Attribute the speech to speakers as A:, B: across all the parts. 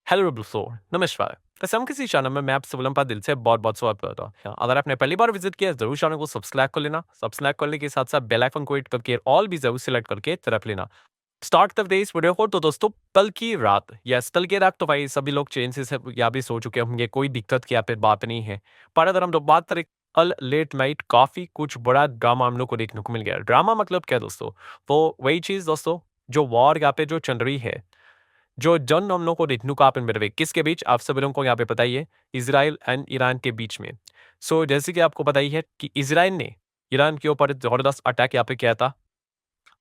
A: Hello दोस्तों, नमस्कार। कसम किसी चैनल में मैं आपसे विलंब दिल से बहुत-बहुत स्वागत करता हूँ। अगर आपने पहली बार विजिट किया है, ज़रूर चैनल को सब्सक्राइब कर लेना। सब्सक्राइब करने के साथ-साथ बेल आइकन को हिट करके ऑल भी ज़रूर सेलेक्ट करके तरफ लेना। स्टार्ट करते हैं इस वीडियो को। तो दोस्तों, कल की रात, यस कल की रात तो भाई सभी लोग चैन से या भी सो चुके होंगे, कोई दिक्कत की यहाँ पे बात नहीं है। पर अगर हम लोग बात करें, कल लेट नाइट काफ़ी कुछ बड़ा ड्रामा हम लोग को देखने को मिल गया। ड्रामा मतलब क्या दोस्तों? वो वही चीज़ दोस्तों, जो वॉर यहाँ पे जो चल रही है, जो जन हम लोग को देखने को आप मिल रही है, किसके बीच? आप सभी लोगों को यहाँ पे पता ही है, इज़राइल एंड ईरान के बीच में। सो जैसे कि आपको पता ही है कि इज़राइल ने ईरान के ऊपर ज़बरदस्त अटैक यहाँ पे किया था।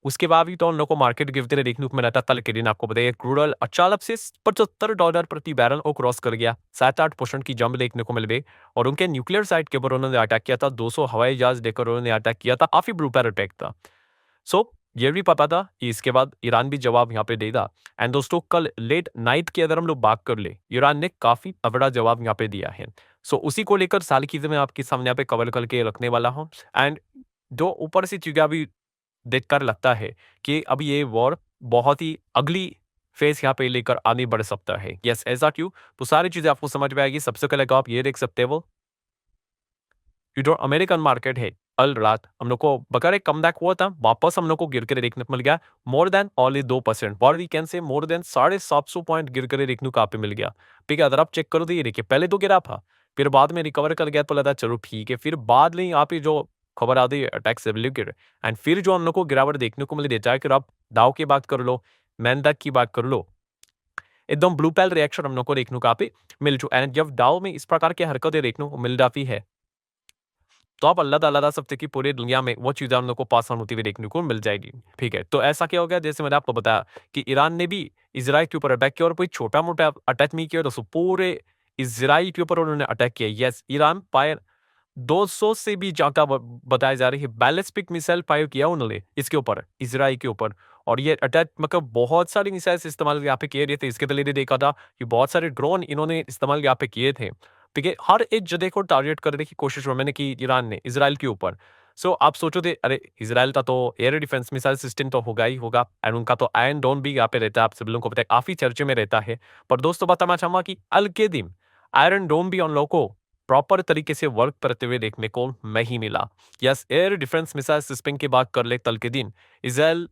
A: उसके बाद भी तो हम लोग को मार्केट गिरते हुए देखने को मिला था। कल के दिन आपको बताइए, क्रूड ऑयल अचानक से $75 प्रति बैरल को क्रॉस कर गया। 7-8% की जंप देखने को मिल गई और उनके न्यूक्लियर साइट के ऊपर उन्होंने अटैक किया था। 200 हवाई जहाज देकर उन्होंने अटैक किया था। काफ़ी ब्रूटल अटैक था। सो ये भी पता था कि इसके बाद ईरान भी जवाब यहाँ पे देगा। एंड दोस्तों, कल लेट नाइट की अगर हम लोग बात कर ले, ईरान ने काफी तगड़ा जवाब यहाँ पे दिया है। सो उसी को लेकर सारी चीजें मैं आपके सामने यहाँ पे कवर करके रखने वाला हूँ। एंड जो ऊपर से चीजें अभी देखकर लगता है कि अब ये वॉर बहुत ही अगली फेज यहाँ पे लेकर आगे बढ़ सकता है। यस, ऐसा क्यों? तो सारी चीजें आपको समझ में आएगी। सबसे पहले तो आप ये देख सकते हो, ये जो अमेरिकन मार्केट है, कल रात हम लोग को बकर एक कमबैक हुआ था, वापस हम लोग को गिर कर देखने को मिल गया। मोर देन ओनली 2%, और we can say more than 750 point गिर कर देखने को आप मिल गया। ठीक है, अगर आप चेक करो तो ये देखिए, पहले तो गिरा था, फिर बाद में रिकवर कर गया तो लगा चलो ठीक है, फिर बाद में यहाँ पे जो खबर आती है अटैक से रिलेटेड, एंड फिर जो हम लोग को गिरावट देखने को मिल रही है, चाहे फिर आप दाव की बात कर लो, मैंडक की बात कर लो, एकदम ब्लू पेल रिएक्शन हम लोग को देखने को आप मिल चुका है। एंड जब दाव में इस प्रकार की हरकतें देखने को मिल जाती है, तो आप अल्लाह ताला सकते कि पूरी दुनिया में वो चीज़ें हम लोग को पास ऑन होती हुई देखने को मिल जाएगी। ठीक है, तो ऐसा क्या हो गया, जैसे मैंने आपको बताया कि ईरान ने भी इजराइल के ऊपर अटैक किया, और कोई छोटा मोटा अटैक नहीं किया दोस्तों, पूरे इजराइल के ऊपर उन्होंने अटैक किया। यस, ईरान फायर 200 से भी ज्यादा बताया जा रही है बैलिस्टिक मिसाइल फायर किया उन्होंने इसके ऊपर, इजराइल के ऊपर। और ये अटैक मतलब बहुत सारे मिसाइल इस्तेमाल यहाँ पे किए गए थे। इसके पहले भी देखा था कि बहुत सारे ड्रोन इन्होंने इस्तेमाल यहाँ पे किए थे। ठीक है, हर एक जगह को टारगेट करने की कोशिश मैंने की ईरान ने इजराइल के ऊपर। सो आप सोचो थे, अरे इजराइल का तो एयर डिफेंस मिसाइल सिस्टम तो होगा ही होगा, एंड उनका तो आयरन डोम भी यहाँ पे रहता है, आप सभी लोगों को पता है, काफी चर्चे में रहता है। पर दोस्तों, बताना चाहूंगा कि अल के दिन आयरन डोम भी उन लोगों को प्रॉपर तरीके से वर्क करते हुए देखने को नहीं मिला। Yes, air defence missile system की बात कर ले, कल के दिन इजराइल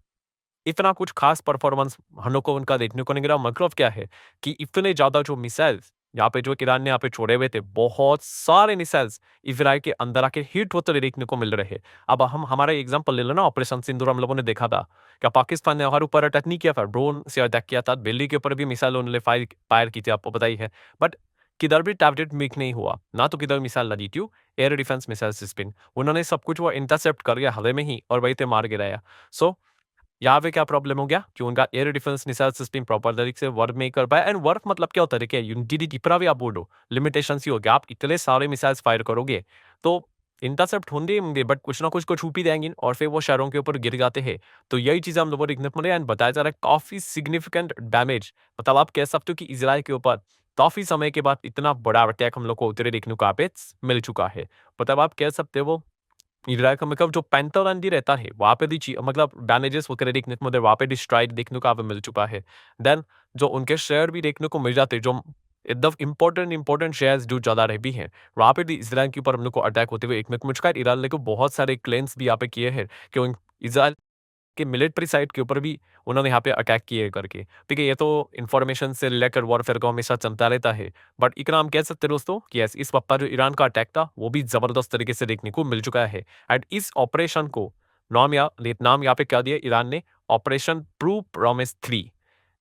A: इतना कुछ खास परफॉर्मेंस हम लोग को उनका देखने को नहीं मिला। मतलब क्या है कि इतने ज्यादा जो मिसाइल्स यहाँ पे जो ईरान ने यहाँ पे छोड़े हुए थे, बहुत सारे मिसाइल्स इजराइल के अंदर आके हिट होते हुए देखने को मिल रहे हैं। अब हम हमारा एग्जांपल ले लो ना, ऑपरेशन सिंदूर हम लोगों ने देखा था। क्या पाकिस्तान ने हमारे ऊपर अटैक नहीं किया था, ड्रोन से अटैक किया था, दिल्ली के ऊपर भी मिसाइल उन्होंने फायर फायर की थी, आपको पता ही है। बट किधर भी टारगेट मिक नहीं हुआ ना, तो किधर मिसाइल लगी क्यों? एयर डिफेंस मिसाइल सिस्टम उन्होंने सब कुछ वो इंटरसेप्ट कर गया हवा में ही, और वही थे मार गिराया। सो यहाँ पे क्या प्रॉब्लम हो गया कि उनका air defence missile system proper तरीके से वर्क नहीं कर पाया। एंड वर्क मतलब क्या होता है, देखिए यूनिटी जितना भी आप बोलो, लिमिटेशन ही हो गया। आप इतने सारे मिसाइल्स फायर करोगे तो इंटरसेप्ट होंगे होंगे, बट कुछ ना कुछ को छुप ही देंगे, और फिर वो शहरों के ऊपर गिर जाते हैं। तो यही चीज हम लोगों को देखने को मिले, एंड बताया जा रहा है काफी सिग्निफिकेंट डैमेज। मतलब आप कह सकते हो कि इसराइल के ऊपर काफी समय के बाद इतना बड़ा अटैक हम लोग को उतरे देखने को आप मिल चुका है। मतलब आप कह सकते हो इज़राइल का मतलब जो पैंथर आंधी रहता है, वहाँ पे भी मतलब डैमेजेस वगैरह देखने को, मतलब वहाँ पे भी स्ट्राइक देखने को हमें मिल चुका है। देन जो उनके शेयर भी देखने को मिल जाते हैं, जो एकदम इम्पोर्टेंट शेयर्स जो ज़्यादा रह भी हैं, वहाँ पे भी इज़राइल के ऊपर हम लोग को अटैक होते हुए एक में मुझका ईरान ने को बहुत सारे क्लेम्स भी यहाँ पे किए हैं कि इज़राइल कि मिलिट्री साइट के ऊपर भी उन्होंने यहाँ पे अटैक किए करके। ठीक है, ये तो इन्फॉर्मेशन से रिलेटेड वॉरफेयर को हमेशा चलता रहता है। बट इतना हम कह सकते हैं दोस्तों कि यस, इस वक्त जो ईरान का अटैक था वो भी जबरदस्त तरीके से देखने को मिल चुका है। एंड इस ऑपरेशन को नाम यहाँ पे क्या दिया ईरान ने, ऑपरेशन ट्रू प्रॉमिस 3।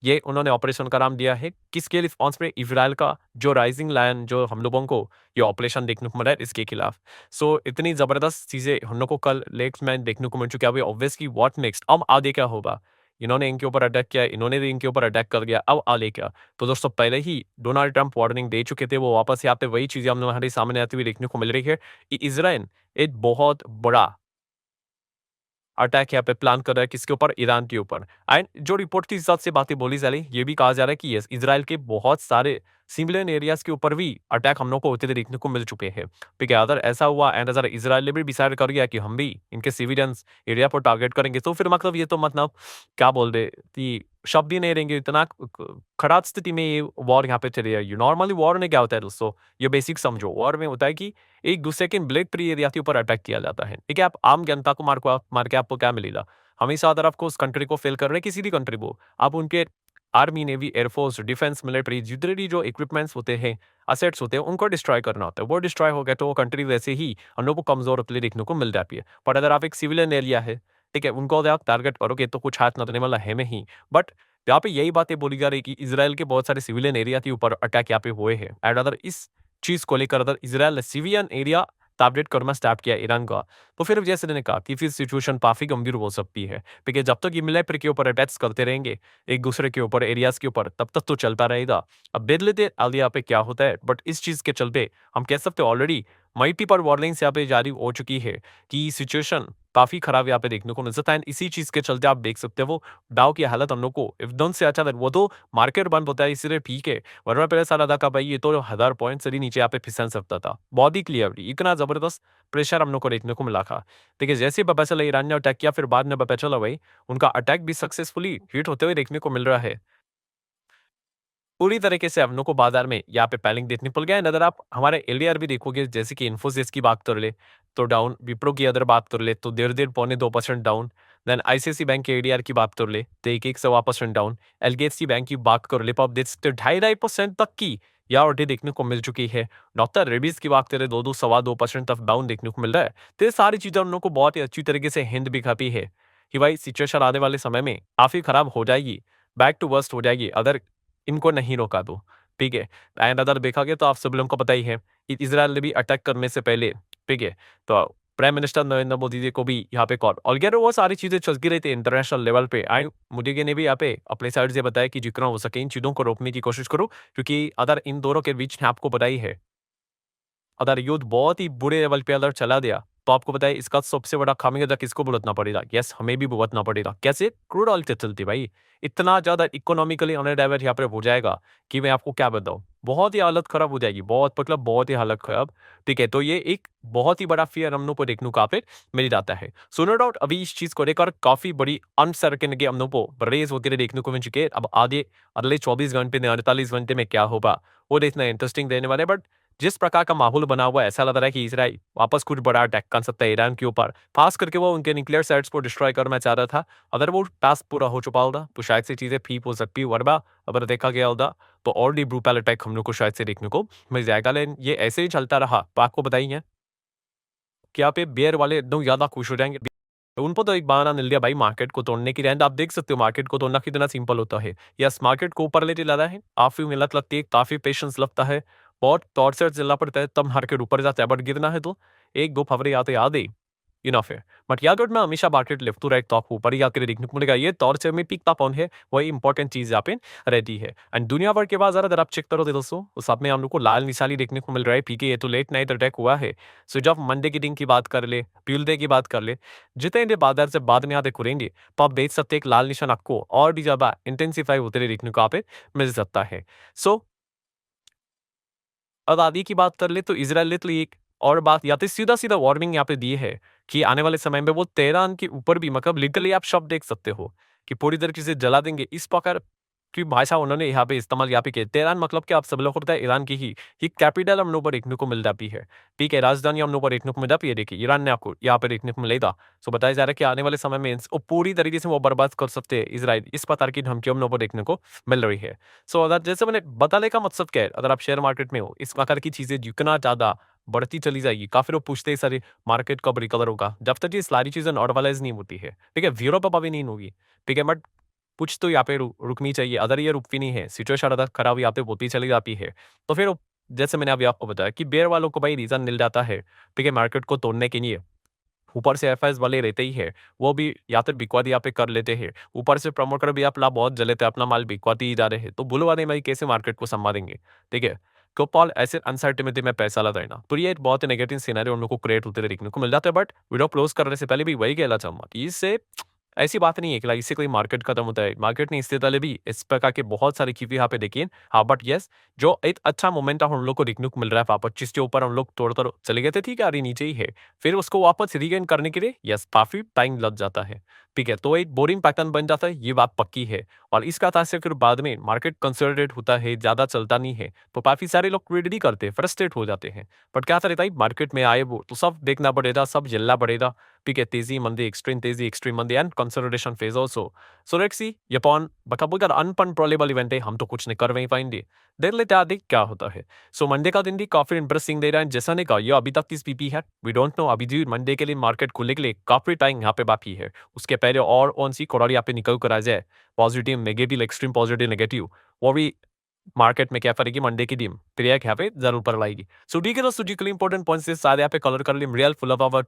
A: ये उन्होंने ऑपरेशन का नाम दिया है किसके रिस्पॉन्स में, इजराइल का जो राइजिंग लायन जो हम लोगों को ये ऑपरेशन देखने को मिला है इसके खिलाफ। सो इतनी जबरदस्त चीजें हम लोग को कल लेक्स में देखने को मिल चुकी है। अभी ऑब्वियसली व्हाट नेक्स्ट, अब आगे क्या होगा? इन्होंने इनके ऊपर अटैक किया, इन्होंने भी इनके ऊपर अटैक कर दिया, अब आगे क्या? तो दोस्तों, पहले ही डोनाल्ड ट्रंप वार्निंग दे चुके थे, वो वापस यहाँ पे वही चीजें हम हमारे सामने आती हुई देखने को मिल रही है कि इजराइल एक बहुत बड़ा अटैक यहाँ पे प्लान कर रहा है किसके ऊपर, ईरान के ऊपर। एंड जो रिपोर्ट के हिसाब से बातें बोली जा रही, ये भी कहा जा रहा है कि यस, इजराइल के बहुत सारे सिविलियन एरियाज के ऊपर भी अटैक हम लोग को होते हुए देखने को मिल चुके हैं। ठीक है, अगर ऐसा हुआ एंड अगर इसराइल ने भी डिसाइड कर लिया कि हम भी इनके सिविलियंस एरिया पर टारगेट करेंगे, तो फिर मतलब ये तो मतलब क्या बोल दे कि शब्द ही नहीं रहेंगे, इतना खराब स्थिति में ये वॉर यहाँ पे चली जाएगी। नॉर्मली वॉर में क्या होता है दोस्तों, ये बेसिक समझो, वॉर में होता है कि एक दूसरे के मिलिट्री एरिया के ऊपर अटैक किया जाता है। ठीक है, आप आम जनता को मार के आपको क्या मिलेगा? हमेशा अगर आपको उस कंट्री को फेल कर रहे हैं, किसी भी कंट्री को, आप उनके army, navy, air force, defence, military जितने भी जो इक्विपमेंट्स होते हैं, असेट्स होते हैं, उनको डिस्ट्रॉय करना होता है। वो डिस्ट्रॉय हो गया तो वो कंट्री वैसे ही हम लोग को कमजोर होते हुए देखने को मिल जाती है। पर अगर आप एक सिविलियन एरिया है, ठीक है, उनको अगर आप टारगेट करोगे तो कुछ हाथ न देने वाला है में ही। बट यहाँ पे यही बातें बोली जा रही कि इसराइल के बहुत सारे सिविलियन एरिया के ऊपर अटैक यहाँ पे हुए हैं एंड अगर इस चीज को लेकर अगर इसराइल ने सिविलियन एरिया टारगेट करना स्टार्ट किया ईरान का, तो फिर जैसे मैंने कहा कि फिर सिचुएशन काफी गंभीर हो सकती है, क्योंकि जब तक ये मिलिट्री के ऊपर अटैक्स करते रहेंगे एक दूसरे के ऊपर, एरियाज के ऊपर, तब तक तो चलता रहेगा। अब देख लेते आलिया पे क्या होता है, बट इस चीज के चलते हम कह सकते हैं ऑलरेडी मल्टीपल वार्निंग्स यहाँ पे जारी हो चुकी है कि सिचुएशन काफी खराब यहाँ पे देखने को मिल सकता है। इसी चीज के चलते आप देख सकते हो वो डाउ की हालत हम लोग को एकदम से अचानक, वो तो मार्केट बंद होता है इसलिए ठीक है, वरना पहले साल अदा का भाई ये तो 1000 पॉइंट से भी नीचे यहाँ पे फिसल सकता था। बहुत ही क्लियरली इतना जबरदस्त प्रेशर हम लोग को देखने को मिला था। देखिए जैसे ही पता चला ईरान ने अटैक किया, फिर बाद में पता चला भाई उनका अटैक भी सक्सेसफुली हिट होते हुए देखने को मिल रहा है। पूरी तरीके से हम लोग को बाजार में यहाँ पे पैनिक देखने को मिल गया है। अगर आप हमारे एलडीआर भी देखोगे, जैसे कि इन्फोसिस की बात कर ले तो डाउन, विप्रो की अगर बात कर ले तो 1.5-1.25% डाउन। देन आईसीआईसी बैंक के एडीआर की बात कर ले तो 1-1.25% डाउन। एलजीएससी बैंक की बात कर ले तो आप देख सकते हो 2.5-2.5% तक की या ऑलरेडी देखने को मिल चुकी है। डॉक्टर रेबीज की बात करें 2-2, 2.25% तक डाउन देखने को मिल रहा है। तो ये सारी चीजें हम लोग को बहुत ही अच्छी तरीके से हिंद भी खाती है कि भाई सिचुएशन आने वाले समय में काफी खराब हो जाएगी, बैक टू वर्स्ट हो जाएगी अगर इनको नहीं रोका तो, ठीक है। एंड अदर देखा गया तो आप सब लोगों को पता ही है कि इज़राइल ने भी अटैक करने से पहले, ठीक है, तो प्राइम मिनिस्टर नरेंद्र मोदी जी को भी यहाँ पे कॉल और यार वो सारी चीज़ें चलती रही थी इंटरनेशनल लेवल पे। आई मोदी जी ने भी यहाँ पे अपने साइड से बताया कि जितना हो सके इन चीज़ों को रोकने की कोशिश करो, क्योंकि अगर इन दोनों के बीच में आपको पता ही है, अगर युद्ध बहुत ही बुरे लेवल पे अगर चला गया, तो आपको पता है इसका सबसे बड़ा खामियाजा किसको भुगतना पड़ेगा? यस, हमें भी भुगतना पड़ेगा। कैसे? क्रूड ऑयल के चलते भाई। इतना ज़्यादा इकोनॉमिकली अनडाइवर्ट यहाँ पे हो जाएगा कि मैं आपको क्या बताऊँ। बहुत ही हालत खराब हो जाएगी, बहुत मतलब बहुत ही हालत खराब। ठीक है, तो ये एक बहुत ही बड़ा फियर हम लोग को देखने को यहाँ पे मिल जाता है। सो नो डाउट अभी इस चीज़ को लेकर काफ़ी बड़ी अनसर्टेनिटी हम लोग को रेज़ होते हुए देखने को मिल चुकी है। अब आगे अगले 24 घंटे में, 48 घंटे में क्या होगा, वो देखना इंटरेस्टिंग रहने वाला है। बट जिस प्रकार का माहौल बना हुआ है, ऐसा लग रहा है कि इजराइल वापस कुछ बड़ा अटैक कर सकता है ईरान के ऊपर। खास करके वो उनके न्यूक्लियर साइट्स को डिस्ट्रॉय करना चाह रहा था। अगर वो टास्क पूरा हो चुका होगा तो शायद से चीजें ठीक हो सकती है, वरना अगर देखा गया होगा तो और भी ब्रूटल अटैक हम लोग को शायद से देखने को मिल जाएगा। लेकिन ये ऐसे ही चलता रहा तो आपको बताइए कि यहाँ पे बेयर वाले एकदम ज्यादा खुश हो जाएंगे। उनको तो एक बहाना मिल गया भाई मार्केट को तोड़ने की। रैंड आप देख सकते हो मार्केट को तोड़ना कितना सिंपल होता है। यस, मार्केट को ऊपर लेके लाना है, काफी मेहनत लगती है, काफी पेशेंस लगता है, बहुत टॉर्चर झेलना पड़ता है, तब मार्केट ऊपर जाता है। बट गिरना है तो एक दो फवरे आते आधे इनफ है। बट यार मैं हमेशा market left to right top ऊपर ही आकर देखने को मिलेगा। ये टॉर्चर में पीकता कौन है, वही इंपॉर्टेंट चीज यहाँ पे रहती है। एंड दुनिया भर के बाजार अगर आप चेक करोगे दोस्तों, उस सब में हम लोग को लाल निशानी देखने को मिल रहा है। पीके ये तो लेट नाइट अटैक हुआ है। सो जब मंडे की दिन की बात कर ले, ट्यूजडे की बात कर ले, जितने भी बाजार से बाद में आते खुलेंगे तो आप देख सकते हैं एक लाल निशान आपको और भी ज्यादा इंटेंसिफाई होते हुए देखने को यहाँ पे मिल सकता है। सो अब आदि की बात कर ले तो इसराइल ने तो एक और बात या तो सीधा सीधा वार्निंग यहाँ पे दी है कि आने वाले समय में वो तेहरान के ऊपर भी मतलब लिटरली आप शब्द देख सकते हो कि पूरी तरीके से जला देंगे। इस प्रकार की भाषा उन्होंने यहाँ पे इस्तेमाल यहाँ पे किया। तेहरान मतलब कि आप सब लोग को पता है ईरान की ही ये कैपिटल हम लोग पर देखने को मिल जाती है। ठीक है, राजधानी हम लोग पर देखने को मिल जाती है। देखिए ईरान ने आपको यहाँ पे देखने को मिलेगा। सो बताया जा रहा है कि आने वाले समय में वो पूरी तरीके से वो बर्बाद कर सकते हैं इसराइल। इस प्रकार की धमकी हम लोग को देखने को मिल रही है। सो अगर जैसे मैंने बताने का मकसद क्या है, अगर आप शेयर मार्केट में हो, इस प्रकार की चीजें जितना ज्यादा बढ़ती चली जाएगी, काफी लोग पूछते हैं सर मार्केट कब रिकवर होगा, जब तक ये सारी चीजें नॉर्मलाइज नहीं होती है। ठीक है, जीरो पर अभी नहीं होगी। ठीक है, बट कुछ तो यहाँ पे रुकनी चाहिए। अगर ये रुकती नहीं है, सिचुएशन अगर खराब यहाँ पे होती चली जाती है, तो फिर जैसे मैंने अभी आपको बताया कि बेयर वालों को भाई रीजन मिल जाता है, ठीक है, मार्केट को तोड़ने के लिए। ऊपर से एफआईएस वाले रहते ही है, वो भी या तो बिकवादी यहाँ पे कर लेते हैं, ऊपर से प्रमोटर भी अपना बहुत जलेते अपना माल बिकवाती ही जा रहे हैं, तो बुल वाले भाई कैसे मार्केट को संभालेंगे? ठीक है, तो पॉल ऐसे अनसर्टेनिटी में पैसा लगाना, तो ये एक बहुत ही नेगेटिव सिनेरियो उन लोगों को क्रिएट होते हुए देखने को मिल जाता है। बट वीडियो क्लोज करने से पहले भी वही कहना चाहूंगा कि इससे ऐसी बात नहीं है कि लाइक इससे कोई मार्केट खत्म होता है। मार्केट नहीं, इससे पहले भी इस प्रकार के बहुत सारे क्लिप यहाँ पे देखे। हाँ, बट येस, जो एक अच्छा मोमेंटम हम लोग को देखने को मिल रहा है वापस, जिसके ऊपर हम लोग तोड़-तोड़ चले गए थे, ठीक है, अरे नीचे ही है। फिर उसको वापस रीगेन करने के लिए यस, काफ़ी टाइम लग जाता है, ठीक है। तो एक बोरिंग पैटर्न बन जाता है, ये बात पक्की है। और इसका तार से फिर बाद में मार्केट कंसोलिडेट होता है, ज़्यादा चलता नहीं है, तो काफ़ी सारे लोग क्विट भी करते हैं, फ्रस्ट्रेट हो जाते हैं। बट क्या रहता है, मार्केट में आए वो, तो सब देखना पड़ेगा, सब झेलना पड़ेगा, ठीक है, तेजी एक्सट्रीम मंदी and consolidation phase also. So let's see upon but अब अगर अनकंट्रोलेबल इवेंट है, हम तो कुछ नहीं कर नहीं पाएंगे। देख लेते हैं आगे क्या होता है। सो मंडे का दिन भी काफी इंटरेस्टिंग दे रहा है, जैसा ने कहा ये अभी तक किस पीपी है, वी डोंट नो। अभी जी मंडे के लिए मार्केट खुलने के लिए काफी टाइम यहाँ पे बाकी है। उसके पहले और कौन सी कोराड़ी यहाँ पे निकल कर आ जाए, positive negative, extreme positive negative, वो भी मार्केट में क्या करेगी मंडे की टीम, फिर यहाँ पे जरूर पर लाएगी। सो ठीक है दोस्तों जी, के लिए इंपॉर्टेंट पॉइंट्स सारे यहाँ पे कलर कर लिए, रियल फुल ऑफ आवर